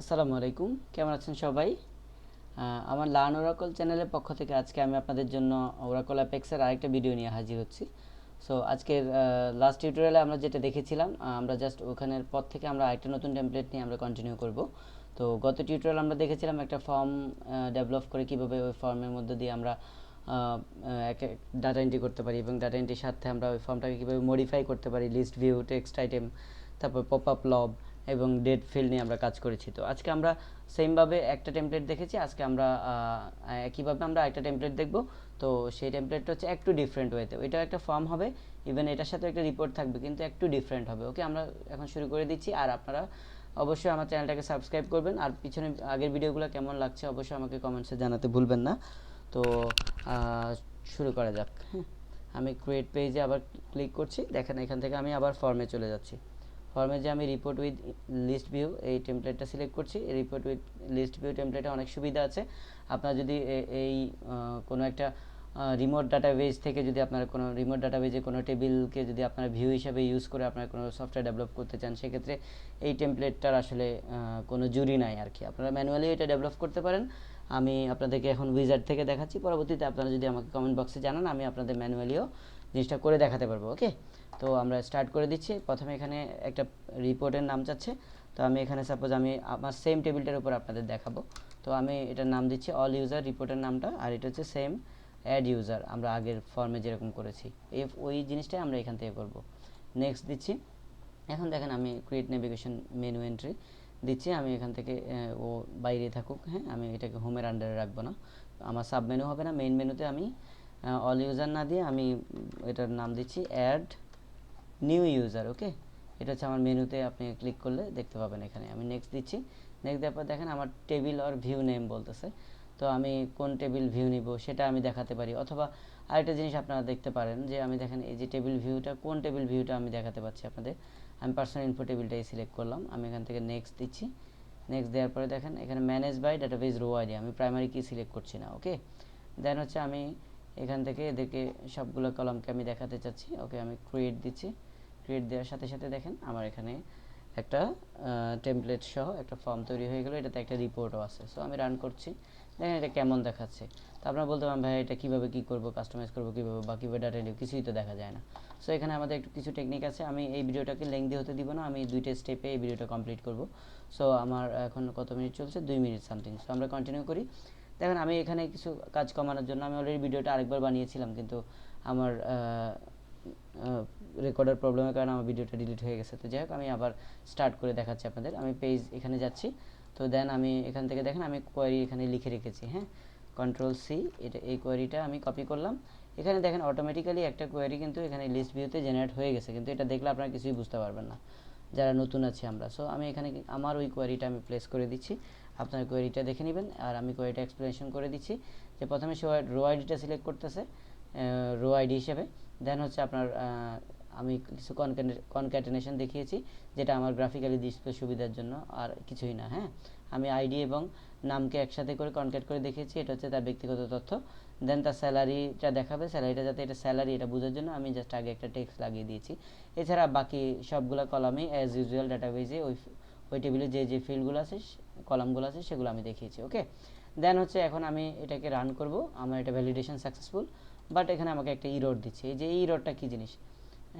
আসসালামু আলাইকুম, কেমন আছেন সবাই? আমার লার্ন ওরাকল চ্যানেলের পক্ষ থেকে আজকে আমি আপনাদের জন্য ওরাকল অ্যাপেক্সের আরেকটা ভিডিও নিয়ে হাজির হচ্ছি। সো আজকের লাস্ট টিউটোরিয়ালে আমরা যেটা দেখেছিলাম, আমরা জাস্ট ওখানের পর থেকে আমরা আরেকটা নতুন টেমপ্লেট নিয়ে আমরা কন্টিনিউ করব। তো গত টিউটোরিয়াল আমরা দেখেছিলাম একটা ফর্ম ডেভেলপ করে কীভাবে ওই ফর্মের মধ্যে দিয়ে আমরা ডাটা এন্ট্রি করতে পারি এবং ডাটা এন্ট্রির সাথে আমরা ওই ফর্মটাকে কীভাবে মডিফাই করতে পারি, লিস্ট ভিউ, টেক্সট আইটেম, তারপর পপ আপ লব এবং ডেট ফিল্ড নিয়ে আমরা কাজ করেছি। তো আজকে আমরা সেমভাবে একটা টেমপ্লেট দেখেছি, আজকে আমরা একইভাবে আমরা একটা টেমপ্লেট দেখব। তো সেই টেমপ্লেটটা হচ্ছে একটু ডিফারেন্ট ওয়েতে, এটা একটা ফর্ম হবে, ইভেন এটার সাথে একটা রিপোর্ট থাকবে, কিন্তু একটু ডিফারেন্ট হবে। ওকে, আমরা এখন শুরু করে দিচ্ছি। আর আপনারা অবশ্যই আমার চ্যানেলটাকে সাবস্ক্রাইব করবেন, আর পিছনে আগের ভিডিওগুলো কেমন লাগছে অবশ্যই আমাকে কমেন্টসে জানাতে ভুলবেন না। তো শুরু করা যাক। হ্যাঁ, আমি ক্রিয়েট পেজে আবার ক্লিক করছি। দেখেন এখান থেকে আমি আবার ফর্মে চলে যাচ্ছি। ফর্মে যে আমি রিপোর্ট উইথ লিস্ট ভিউ এই টেমপ্লেটটা সিলেক্ট করছি। রিপোর্ট উইথ লিস্ট ভিউ টেমপ্লেটে অনেক সুবিধা আছে। আপনার যদি এই কোনো একটা রিমোট ডাটাবেজ থেকে যদি আপনারা কোনো রিমোট ডাটাবেজে কোনো টেবিলকে যদি আপনারা ভিউ হিসাবে ইউজ করে আপনারা কোনো সফটওয়্যার ডেভেলপ করতে চান, সেক্ষেত্রে এই টেমপ্লেটটার আসলে কোনো জুরি নাই আর কি। আপনারা ম্যানুয়ালি এটা ডেভেলপ করতে পারেন। আমি আপনাদেরকে এখন উইজার্ড থেকে দেখাচ্ছি, পরবর্তীতে আপনারা যদি আমাকে কমেন্ট বক্সে জানান আমি আপনাদের ম্যানুয়ালিও জিনিসটা করে দেখাতে পারবো। ওকে, তো আমরা স্টার্ট করে দিচ্ছি। প্রথমে এখানে একটা রিপোর্টের নাম চাচ্ছে, তো আমি এখানে সাপোজ আমি আমার সেম টেবিলটার উপর আপনাদের দেখাবো। তো আমি এটার নাম দিচ্ছি অল ইউজার রিপোর্টের নামটা, আর এটা হচ্ছে সেম অ্যাড ইউজার, আমরা আগের ফর্মে যেরকম করেছি ওই জিনিসটাই আমরা এখান থেকে করব। নেক্সট দিচ্ছি। এখন দেখেন আমি ক্রিয়েট নেভিগেশন মেনু এন্ট্রি দিচ্ছি। আমি এখান থেকে ও বাইরে থাকুক, হ্যাঁ, আমি এটাকে হোমের আন্ডারে রাখবো না, আমার সাব মেনু হবে না, মেইন মেনুতে আমি অল ইউজার না দিয়ে আমি এটার নাম দিচ্ছি অ্যাড নিউ ইউজার। ওকে, এটা হচ্ছে আমার মেনুতে, আপনি ক্লিক করলে দেখতে পাবেন এখানে। আমি নেক্সট দিচ্ছি। নেক্সট দেওয়ার পর দেখেন আমার টেবিল অর ভিউ নেম বলতেছে, তো আমি কোন টেবিল ভিউ নিব সেটা আমি দেখাতে পারি। অথবা আরেকটা জিনিস আপনারা দেখতে পারেন যে আমি দেখেন এই যে টেবিল ভিউটা, কোন টেবিল ভিউটা আমি দেখাতে পাচ্ছি আপনাদের। আমি পার্সোনাল ইনফো টেবিলটাই সিলেক্ট করলাম। আমি এখান থেকে নেক্সট দিচ্ছি। নেক্সট দেওয়ার পরে দেখেন এখানে manage by database row ID, আমি প্রাইমারি কি সিলেক্ট করছি না। ওকে, দেন হচ্ছে আমি এখান থেকে এদেরকে সবগুলো কলামকে আমি দেখাতে চাচ্ছি। ওকে, আমি ক্রিয়েট দিচ্ছি। ক্রিয়েট দেওয়ার সাথে সাথে দেখেন আমার এখানে একটা টেমপ্লেট সহ একটা ফর্ম তৈরি হয়ে গেল, এটাতে একটা রিপোর্টও আছে। সো আমি রান করছি, দেখেন এটা কেমন দেখাচ্ছে। তো আপনারা বলতে পারেন ভাই এটা কীভাবে কী করবো, কাস্টমাইজ করবো কীভাবে, বা কীভাবে ডাটা এন্ট্রি, কিছুই তো দেখা যায় না। সো এখানে আমাদের একটু কিছু টেকনিক আছে। আমি এই ভিডিওটাকে লেংদি হতে দিব না, আমি দুইটা স্টেপে এই ভিডিওটা কমপ্লিট করব। সো আমার এখন কত মিনিট চলছে, 2 মিনিট সামথিং। সো আমরা কন্টিনিউ করি। দেখেন আমি এখানে কিছু কাজ কমানোর জন্য আমি অলরেডি ভিডিওটা আরেকবার বানিয়েছিলাম, কিন্তু আমার রেকর্ডার প্রবলেমের কারণে আমার ভিডিওটা ডিলিট হয়ে গেছে। তো যাই হোক, আমি আবার স্টার্ট করে দেখাচ্ছি আপনাদের। আমি পেজ এখানে যাচ্ছি। তো দেন আমি এখান থেকে দেখেন আমি কোয়েরি এখানে লিখে রেখেছি। হ্যাঁ, কন্ট্রোল সি, এটা এই কোয়েরিটা আমি কপি করলাম। এখানে দেখেন অটোমেটিক্যালি একটা কোয়েরি কিন্তু এখানে লিস্ট ভিউতে জেনারেট হয়ে গেছে, কিন্তু এটা দেখলে আপনারা কিছুই বুঝতে পারবেন না যারা নতুন আছি আমরা। সো আমি এখানে আমার ওই কোয়েরিটা আমি প্লেস করে দিচ্ছি, আপনার কোয়েরিটা দেখে নেবেন। আর আমি কোয়েরিটা এক্সপ্লেনেশন করে দিচ্ছি যে প্রথমে সে রো আইডিটা সিলেক্ট করতেছে রো আইডি হিসেবে। দেন হচ্ছে আপনার আমি কিছু কনক্যাটেনেশন দেখিয়েছি, যেটা আমার গ্রাফিক্যালি ডিসপ্লে সুবিধার জন্য, আর কিছুই না। হ্যাঁ, আমি আইডি এবং নামকে একসাথে করে কনক্যাট করে দেখিয়েছি, এটা হচ্ছে তার ব্যক্তিগত তথ্য। দেন তার স্যালারিটা দেখাবে, স্যালারিটা যাতে এটা স্যালারি এটা বোঝার জন্য আমি জাস্ট আগে একটা টেক্সট লাগিয়ে দিয়েছি। এছাড়া বাকি সবগুলো কলামে অ্যাজ ইউজুয়াল ডাটাবেজে ওই টেবিলে যে ফিল্ডগুলো আছে, কলামগুলো আছে, সেগুলো আমি দেখিয়েছি। ওকে, দেন হচ্ছে এখন আমি এটাকে রান করব। আমার এটা ভ্যালিডেশন সাকসেসফুল, বাট এখানে আমাকে একটা ইরর দিচ্ছে। এই যে এই ইররটা কী জিনিস,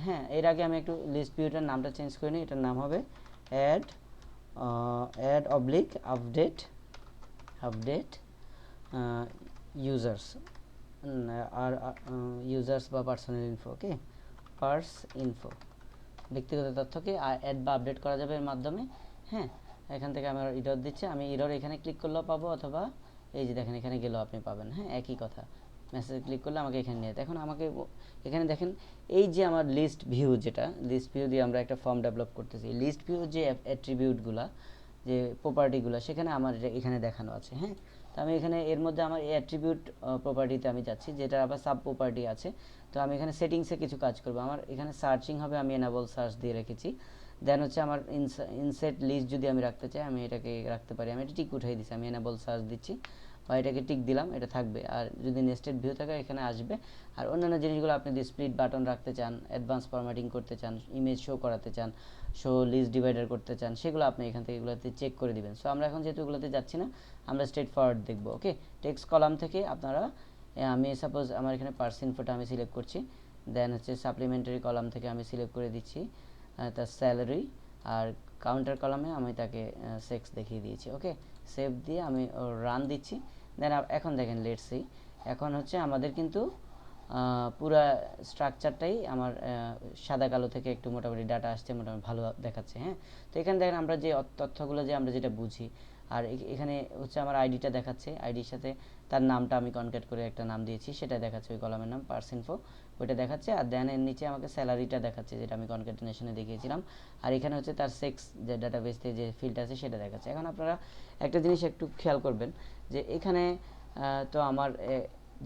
হ্যাঁ, এর আগে আমি একটু লিস্ট ভিউটার নামটা চেঞ্জ করে নিই। এটার নাম হবে অ্যাড অবলিক আপডেট ইউজার্স, আর ইউজার্স বা পার্সোনাল ইনফো। ওকে, পার্স ইনফো, ব্যক্তিগত তথ্যকে অ্যাড বা আপডেট করা যাবে এর মাধ্যমে। হ্যাঁ, এখান থেকে আমার ইরর দিচ্ছে, আমি ইরর এখানে ক্লিক করলেও পাবো, অথবা এই যে দেখেন এখানে গেলেও আপনি পাবেন। হ্যাঁ, একই কথা, মেসেজ ক্লিক করলে আমাকে এখানে নিয়ে, এখন আমাকে এখানে দেখেন এই যে আমার লিস্ট ভিউ, যেটা লিস্ট ভিউ দিয়ে আমরা একটা ফর্ম ডেভেলপ করতেছি, লিস্ট ভিউ যে অ্যাট্রিবিউটগুলো, যে প্রপার্টিগুলো, সেখানে আমার এখানে দেখানো আছে। হ্যাঁ, তো আমি এখানে এর মধ্যে আমার এই অ্যাট্রিবিউট প্রপার্টিতে আমি যাচ্ছি, যেটা আবার সাব প্রপার্টি আছে। তো আমি এখানে সেটিংসে কিছু কাজ করবো। আমার এখানে সার্চিং হবে, আমি এনেবল সার্চ দিয়ে রেখেছি। দেন হচ্ছে আমার ইনসেট লিস্ট যদি আমি রাখতে চাই, আমি এটাকে রাখতে পারি। আমি এটা টিক উঠাই দিচ্ছি, আমি এনেবল সার্চ দিচ্ছি বা এটাকে টিক দিলাম, এটা থাকবে। আর যদি নেস্টেড ভিউ থাকে এখানে আসবে। আর অন্যান্য জিনিসগুলো আপনি যদি স্প্লিট বাটন রাখতে চান, অ্যাডভান্স ফরম্যাটিং করতে চান, ইমেজ শো করাতে চান, শো লিস্ট ডিভাইডার করতে চান, সেগুলো আপনি এখান থেকে এগুলোতে চেক করে দিবেন। সো আমরা এখন যেহেতু এগুলোতে যাচ্ছি না, আমরা স্ট্রেট ফরওয়ার্ড দেখব। ওকে, টেক্সট কলাম থেকে আপনারা আমি সাপোজ আমার এখানে পার্স ইনফোটা আমি সিলেক্ট করছি, দেন হচ্ছে সাপ্লিমেন্টারি কলাম থেকে আমি সিলেক্ট করে দিচ্ছি তার স্যালারি, আর কাউন্টার কলামে আমি তাকে সেক্স দেখিয়ে দিয়েছি। ওকে, সেভ দিয়ে আমি রান দিচ্ছি। দেন এখন দেখেন লেটস সি, এখন হচ্ছে আমাদের কিন্তু পুরা স্ট্রাকচারটাই আমার সাদা কালো থেকে একটু মোটামুটি ডাটা আসছে, মোটামুটি ভালো দেখাচ্ছে। হ্যাঁ, তো এখানে দেখেন আমরা যে তথ্যগুলো যে আমরা যেটা বুঝি, আর এখানে হচ্ছে আমার আইডিটা দেখাচ্ছে, আইডির সাথে তার নামটা আমি কনক্যাট করে একটা নাম দিয়েছি, সেটা দেখাচ্ছে ওই কলামের নাম পার্স ইনফো, ওইটা দেখাচ্ছে। আর দেন এর নিচে আমাকে স্যালারিটা দেখাচ্ছে, যেটা আমি কনক্যাটেনেশনে দেখিয়েছিলাম। আর এখানে হচ্ছে তার সেক্স যে ডাটাবেসতে যে ফিল্ড আছে সেটা দেখাচ্ছে। এখন আপনারা একটা জিনিস একটু খেয়াল করবেন যে এখানে তো আমার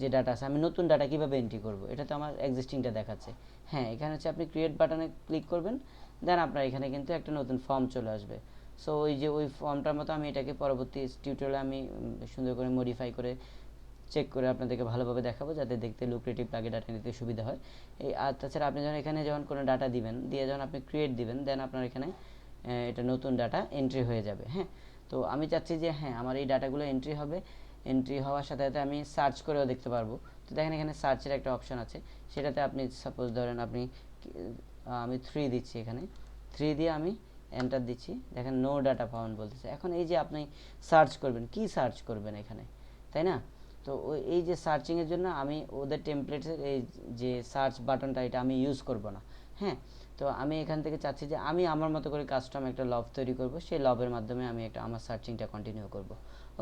যে ডাটা আছে, আমি নতুন ডাটা কীভাবে এন্ট্রি করব, এটা তো আমার এক্সিস্টিংটা দেখাচ্ছে। হ্যাঁ, এখানে হচ্ছে আপনি ক্রিয়েট বাটনে ক্লিক করবেন, দেন আপনার এখানে কিন্তু একটা নতুন ফর্ম চলে আসবে। সো ওই যে ওই ফর্মটার মতো আমি এটাকে পরবর্তী টিউটোরিয়ালে আমি সুন্দর করে মডিফাই করে চেক করে আপনাদেরকে ভালোভাবে দেখাবো, যাতে দেখতে লুক্রেটিভ লাগে, ডাটা নিতে সুবিধা হয়। এই আর তাছাড়া আপনি যখন এখানে যখন কোনো ডাটা দিবেন, দিয়ে যখন আপনি ক্রিয়েট দিবেন, দেন আপনার এখানে এটা নতুন ডাটা এন্ট্রি হয়ে যাবে। হ্যাঁ, তো আমি চাচ্ছি যে হ্যাঁ আমার এই ডাটাগুলো এন্ট্রি হবে, এন্ট্রি হওয়ার সাথে সাথে আমি সার্চ করেও দেখতে পারবো। তো দেখেন এখানে সার্চের একটা অপশন আছে, সেটাতে আপনি সাপোজ ধরেন আপনি আমি 3 দিচ্ছি, এখানে 3 দিয়ে আমি এন্টার দিচ্ছি, দেখেন নো ডাটা ফাউন্ড বলতেছে। এখন এই যে আপনি সার্চ করবেন, কি সার্চ করবেন এখানে, তাই না? তো এই যে সার্চিংয়ের জন্য আমি ওদের টেমপ্লেটের এই যে সার্চ বাটনটা এটা আমি ইউজ করব না। হ্যাঁ, তো আমি এখান থেকে চাচ্ছি যে আমি আমার মতো করে কাস্টম একটা লব তৈরি করব, সেই লবের মাধ্যমে আমি একটা আমার সার্চিংটা কন্টিনিউ করব।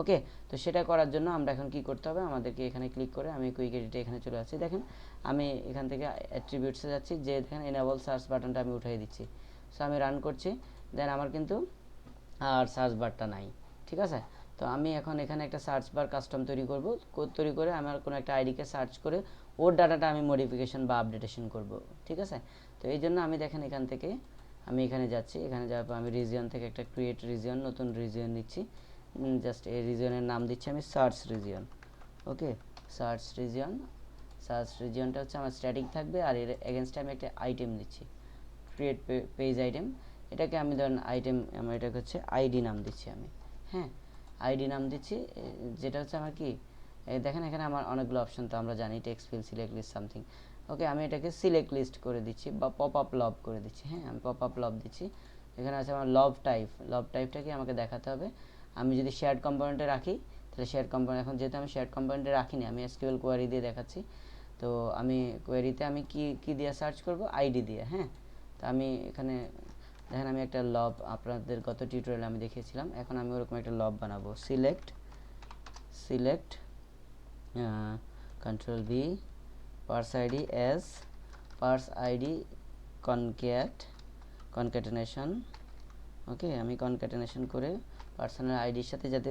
ওকে, তো সেটা করার জন্য আমরা এখন কি করতে হবে, আমাদেরকে এখানে ক্লিক করে আমি কুইক এডিটে এখানে চলে আসছি। দেখেন আমি এখান থেকে অ্যাট্রিবিউটসে যাচ্ছি, যে দেখেন এনেবল সার্চ বাটনটা আমি উঠিয়ে দিচ্ছি। সো আমি রান করছি, দেন আমার কিন্তু আর সার্চ বারটা নাই। ঠিক আছে, তো আমি এখন এখানে একটা সার্চ বার কাস্টম তৈরি করব, তৈরি করে আমার কোনো একটা আইডিকে সার্চ করে ওর ডাটাটা আমি মডিফিকেশন বা আপডেটেশন করব। ঠিক আছে, তো এই জন্য আমি দেখেন এখান থেকে আমি এখানে যাচ্ছি, এখানে যাওয়ার পর আমি রিজিয়ন থেকে একটা ক্রিয়েট রিজিয়ন, নতুন রিজিয়ন নিচ্ছি, জাস্ট এই রিজিয়নের নাম দিচ্ছি আমি সার্চ রিজিয়ন। ওকে, সার্চ রিজিয়ন, সার্চ রিজিয়নটা হচ্ছে আমার স্ট্যাটিক থাকবে, আর এর এগেনস্টে আমি একটা আইটেম দিচ্ছি, ক্রিয়েট পেজ আইটেম, এটাকে আমি ধরেন আইটেম আমার এটাকে হচ্ছে আইডি নাম দিচ্ছি আমি। হ্যাঁ, আইডি নাম দিচ্ছি, যেটা হচ্ছে আমার কি দেখেন এখানে আমার অনেকগুলো অপশন তো আমরা জানি, text field, select list, something. Okay, আমি এটাকে সিলেক্ট লিস্ট করে দিচ্ছি বা পপ আপ লব করে দিচ্ছি। হ্যাঁ, আমি পপ আপ লব দিচ্ছি। এখানে আছে আমার লব টাইপ, লব টাইপটা কি আমাকে দেখাতে হবে, আমি যদি শেয়ার্ড কম্পোনেন্টে রাখি তাহলে শেয়ার্ড কম্পোনেন্ট, এখন যেহেতু আমি শেয়ার্ড কম্পোনেন্টে রাখিনি, আমি এসকিউএল কোয়ারি দিয়ে দেখাচ্ছি। তো আমি কোয়ারিতে আমি কি দিয়ে সার্চ করব, আইডি দিয়ে। হ্যাঁ, তো আমি এখানে দেখেন আমি একটা লব আপনাদের গত টিউটোরিয়ালে আমি দেখিয়েছিলাম, এখন আমি ওরকম একটা লব বানাবো, select control V parse ID S parse ID concatenation. Okay, আমি কনক্যাটেনেশন করে পার্সোনাল আইডির সাথে যাতে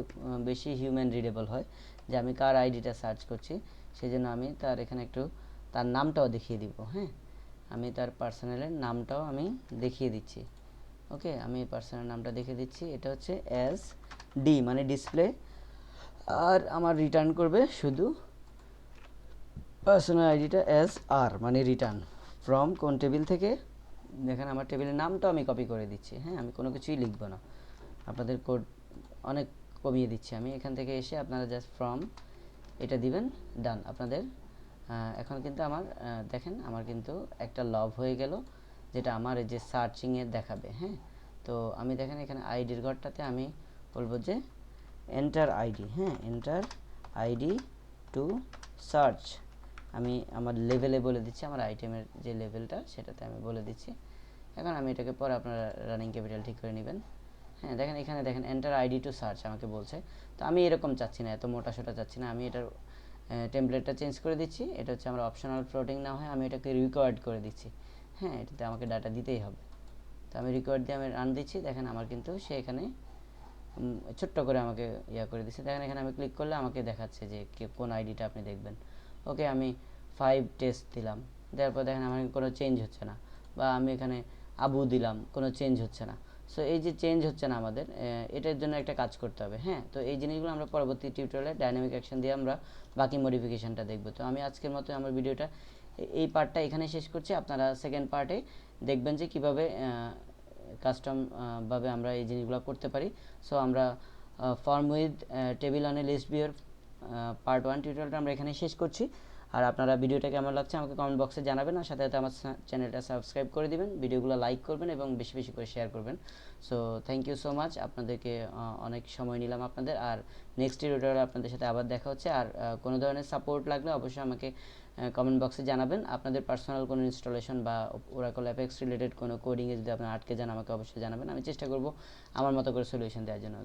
বেশি হিউম্যান রিডেবল হয়, যে আমি কার আইডিটা সার্চ করছি, সেই জন্য আমি তার এখানে একটু তার নামটাও দেখিয়ে দিব। হ্যাঁ, আমি তার পার্সোনালের নামটাও আমি দেখিয়ে দিচ্ছি। ওকে, আমি পার্সোনাল নামটা দেখিয়ে দিচ্ছি, এটা হচ্ছে এস ডি মানে ডিসপ্লে, আর আমার রিটার্ন করবে শুধু পার্সোনাল আইডিটা এস আর মানে রিটার্ন ফ্রম কোন টেবিল থেকে, দেখেন আমার টেবিলের নামটাও আমি কপি করে দিচ্ছি। হ্যাঁ, আমি কোনো কিছুই লিখবো না, আপনাদের কোড অনেক কমিয়ে দিচ্ছি আমি। এখান থেকে এসে আপনারা জাস্ট ফ্রম এটা দিবেন, ডান। আপনাদের এখন কিন্তু আমার দেখেন আমার কিন্তু একটা লব হয়ে গেল, যেটা আমার এই যে সার্চিংয়ে দেখাবে। হ্যাঁ, তো আমি দেখেন এখানে আইডির ঘরটাতে আমি বলবো যে এন্টার আইডি। হ্যাঁ, এন্টার আইডি টু সার্চ, আমি আমার লেভেলে বলে দিচ্ছি, আমার আইটেমের যে লেভেলটা সেটাতে আমি বলে দিচ্ছি। এখন আমি এটাকে পরে আপনারা রানিং ক্যাপিটাল ঠিক করে নেবেন। হ্যাঁ, দেখেন এখানে দেখেন এন্টার আইডি টু সার্চ আমাকে বলছে, তো আমি এরকম চাচ্ছি না, এত মোটা সোটা চাচ্ছি না, আমি এটার টেমপ্লেটটা চেঞ্জ করে দিচ্ছি। এটা হচ্ছে আমার অপশনাল ফ্লোটিং না হয় আমি এটাকে রিকোয়ার্ড করে দিচ্ছি। হ্যাঁ, এটাতে আমাকে ডাটা দিতেই হবে, তো আমি রিকোয়ার্ড দিয়ে আমি রান দিচ্ছি। দেখেন আমার কিন্তু সে এখানে ছোট্ট করে আমাকে করে দিচ্ছে। দেখেন এখানে আমি ক্লিক করলে আমাকে দেখাচ্ছে যে কোন আইডিটা আপনি দেখবেন। ওকে, আমি 5 টেস্ট দিলাম, দেওয়ার পর দেখেন আমার কোনো চেঞ্জ হচ্ছে না, বা আমি এখানে আবু দিলাম, কোনো চেঞ্জ হচ্ছে না। সো এই যে চেঞ্জ হচ্ছে না আমাদের, এটার জন্য একটা কাজ করতে হবে। হ্যাঁ, তো এই জিনিসগুলো আমরা পরবর্তী টিউটোরিয়ালে ডাইনামিক অ্যাকশন দিয়ে আমরা বাকি মডিফিকেশনটা দেখব। তো আমি আজকের মতো আমার ভিডিওটা এই পার্টটা এখানে শেষ করছি। আপনারা সেকেন্ড পার্টে দেখবেন যে কীভাবে কাস্টম ভাবে আমরা এই জিনিসগুলো করতে পারি। সো আমরা form with table on a list ভিউর পার্ট 1 টিউটোরিয়ালটা আমরা এখানে শেষ করছি। আর আপনারা ভিডিওটা কেমন লাগছে আমাকে কমেন্ট বক্সে জানাবেন, আর সাথে সাথে আমার চ্যানেলটা সাবস্ক্রাইব করে দিবেন, ভিডিওগুলো লাইক করবেন এবং বেশি বেশি করে শেয়ার করবেন। So thank you so much, আপনাদেরকে অনেক সময় নিলাম আপনাদের। আর নেক্সট টিউটোরিয়ালে আপনাদের সাথে আবার দেখা হচ্ছে। আর কোনো ধরনের সাপোর্ট লাগলে অবশ্যই আমাকে কমেন্ট বক্সে জানাবেন। আপনাদের পার্সোনাল কোনো ইনস্টলেশন বা ওরাকল অ্যাপেক্স রিলেটেড কোনো কোডিংয়ে যদি আপনার আটকে যান আমাকে অবশ্যই জানাবেন, আমি চেষ্টা করব আমার মতো করে সলিউশন দেওয়ার জন্য।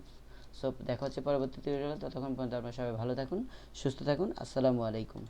সো দেখা হচ্ছে পরবর্তী টিউটোরিয়ালে, ততক্ষণ পর্যন্ত আপনারা সবাই ভালো থাকুন, সুস্থ থাকুন। আসসালামু আলাইকুম।